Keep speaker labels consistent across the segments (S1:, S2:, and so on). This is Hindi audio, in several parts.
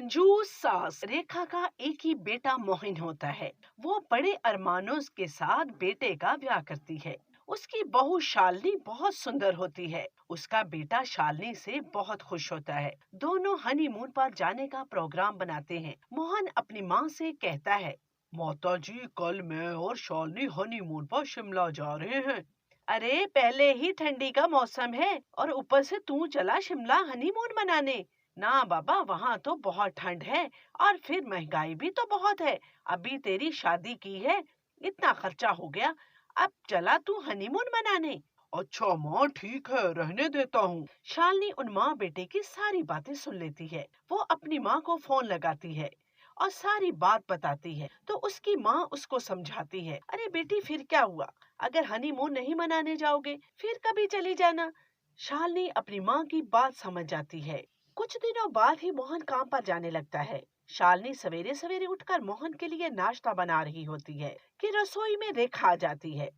S1: कंजूस सास। रेखा का एक ही बेटा मोहन होता है। वो बड़े अरमानों के साथ बेटे का ब्याह करती है। उसकी बहू शालिनी बहुत सुंदर होती है। उसका बेटा शालिनी से बहुत खुश होता है। दोनों हनीमून पर जाने का प्रोग्राम बनाते हैं। मोहन अपनी माँ से कहता है, माता जी, कल मैं और शालिनी हनीमून पर शिमला जा रहे हैं। अरे, पहले ही ठंडी का मौसम है और ऊपर से तू चला शिमला हनीमून मनाने। ना बाबा, वहाँ तो बहुत ठंड है और फिर महंगाई भी तो बहुत है। अभी तेरी शादी की है, इतना खर्चा हो गया, अब चला तू हनीमून मनाने। अच्छा माँ, ठीक है, रहने देता हूँ। शालिनी उन माँ बेटे की सारी बातें सुन लेती है। वो अपनी माँ को फोन लगाती है और सारी बात बताती है। तो उसकी माँ उसको समझाती है, अरे बेटी, फिर क्या हुआ? अगर हनीमून नहीं मनाने जाओगे फिर कभी चली जाना। शालिनी अपनी माँ की बात समझ जाती है। कुछ दिनों बाद ही मोहन काम पर जाने लगता है। शालिनी सवेरे सवेरे उठकर मोहन के लिए नाश्ता बना रही होती है कि रसोई में रेखा आ जाती है।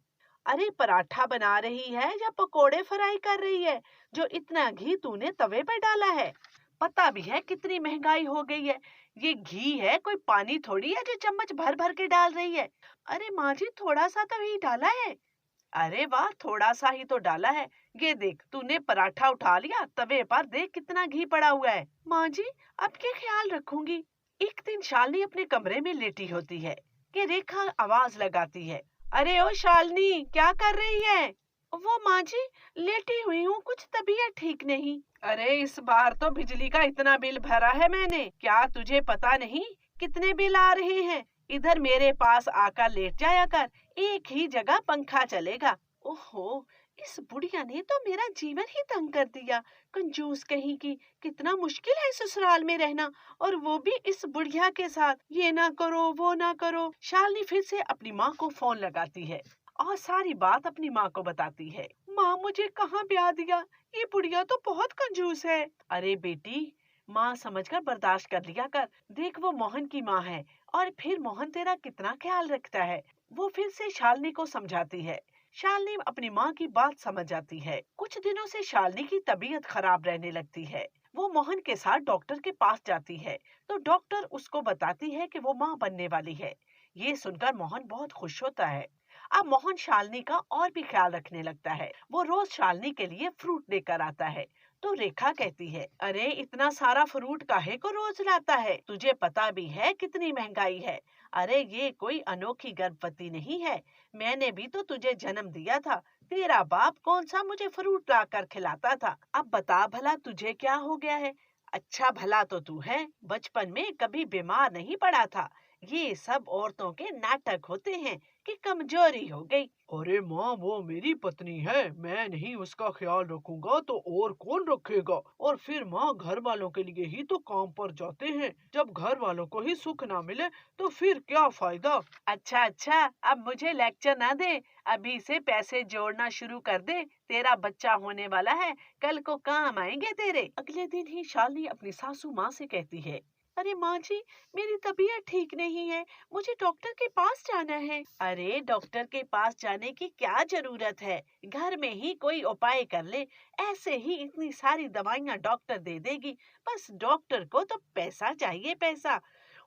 S1: अरे, पराठा बना रही है या पकोड़े फ्राई कर रही है जो इतना घी तूने तवे पे डाला है? पता भी है कितनी महंगाई हो गई है। ये घी है, कोई पानी थोड़ी है जो चम्मच भर भर के डाल रही है। अरे माँ जी, थोड़ा सा तो घी डाला है। अरे वाह, थोड़ा सा ही तो डाला है। ये देख, तूने पराठा उठा लिया, तवे पर देख कितना घी पड़ा हुआ है। माँ जी, अब क्या ख्याल रखूंगी। एक दिन शालिनी अपने कमरे में लेटी होती है कि रेखा आवाज लगाती है, अरे ओ शालिनी, क्या कर रही है? वो माँ जी, लेटी हुई हूँ, कुछ तबीयत ठीक नहीं। अरे, इस बार तो बिजली का इतना बिल भरा है मैंने, क्या तुझे पता नहीं कितने बिल आ रहे हैं? इधर मेरे पास आकर लेट जाया कर, एक ही जगह पंखा चलेगा। ओहो, इस बुढ़िया ने तो मेरा जीवन ही तंग कर दिया। कंजूस कहीं की, कितना मुश्किल है ससुराल में रहना, और वो भी इस बुढ़िया के साथ। ये ना करो, वो ना करो। शालिनी फिर से अपनी माँ को फोन लगाती है और सारी बात अपनी माँ को बताती है। माँ, मुझे कहाँ ब्याह दिया, ये बुढ़िया तो बहुत कंजूस है। अरे बेटी, माँ समझकर बर्दाश्त कर लिया कर। देख, वो मोहन की माँ है और फिर मोहन तेरा कितना ख्याल रखता है। वो फिर से शालिनी को समझाती है। शालिनी अपनी माँ की बात समझ जाती है। कुछ दिनों से शालिनी की तबीयत खराब रहने लगती है। वो मोहन के साथ डॉक्टर के पास जाती है। तो डॉक्टर उसको बताती है कि वो माँ बनने वाली है। ये सुनकर मोहन बहुत खुश होता है। अब मोहन शालिनी का और भी ख्याल रखने लगता है। वो रोज शालिनी के लिए फ्रूट लेकर आता है। तो रेखा कहती है, अरे इतना सारा फ्रूट काहे को रोज लाता है? तुझे पता भी है कितनी महंगाई है। अरे, ये कोई अनोखी गर्भवती नहीं है। मैंने भी तो तुझे जन्म दिया था। तेरा बाप कौन सा मुझे फ्रूट ला कर खिलाता था? अब बता भला, तुझे क्या हो गया है? अच्छा भला तो तू है, बचपन में कभी बीमार नहीं पड़ा था। ये सब औरतों के नाटक होते हैं कि कमजोरी हो गई। अरे माँ, वो मेरी पत्नी है, मैं नहीं उसका ख्याल रखूंगा तो और कौन रखेगा? और फिर माँ, घर वालों के लिए ही तो काम पर जाते हैं। जब घर वालों को ही सुख ना मिले तो फिर क्या फायदा? अच्छा अच्छा, अब मुझे लेक्चर ना दे। अभी से पैसे जोड़ना शुरू कर दे, तेरा बच्चा होने वाला है, कल को काम आएंगे तेरे। अगले दिन ही शालिनी अपनी सासू माँ से कहती है, अरे माँ जी, मेरी तबीयत ठीक नहीं है, मुझे डॉक्टर के पास जाना है। अरे, डॉक्टर के पास जाने की क्या जरूरत है? घर में ही कोई उपाय कर ले। ऐसे ही इतनी सारी दवाइयाँ डॉक्टर दे देगी। बस डॉक्टर को तो पैसा चाहिए, पैसा।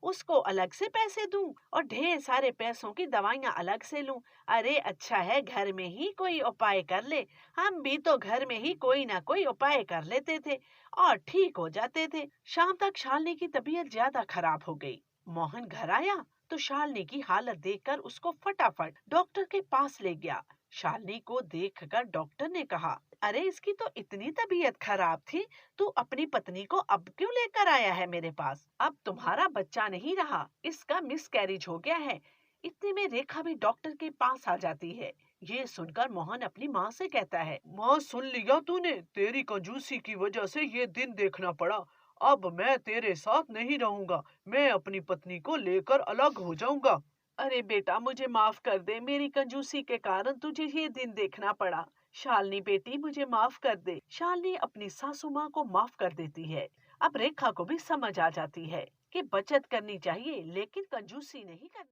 S1: उसको अलग से पैसे दूं और ढेर सारे पैसों की दवाइयाँ अलग से लूं। अरे अच्छा है, घर में ही कोई उपाय कर ले। हम भी तो घर में ही कोई ना कोई उपाय कर लेते थे और ठीक हो जाते थे। शाम तक शालिनी की तबीयत ज्यादा खराब हो गई। मोहन घर आया तो शालिनी की हालत देखकर उसको फटाफट डॉक्टर के पास ले गया। शालिनी को देखकर डॉक्टर ने कहा, अरे इसकी तो इतनी तबीयत खराब थी, तू अपनी पत्नी को अब क्यों लेकर आया है मेरे पास? अब तुम्हारा बच्चा नहीं रहा, इसका मिसकैरेज हो गया है। इतने में रेखा भी डॉक्टर के पास आ जाती है। ये सुनकर मोहन अपनी माँ से कहता है, माँ, सुन लिया तूने? तेरी कंजूसी की वजह से ये दिन देखना पड़ा। अब मैं तेरे साथ नहीं रहूंगा, मैं अपनी पत्नी को लेकर अलग हो जाऊंगा। अरे बेटा, मुझे माफ कर दे, मेरी कंजूसी के कारण तुझे ये दिन देखना पड़ा। शालिनी बेटी, मुझे माफ कर दे। शालिनी अपनी सासू माँ को माफ कर देती है। अब रेखा को भी समझ आ जाती है कि बचत करनी चाहिए लेकिन कंजूसी नहीं करनी।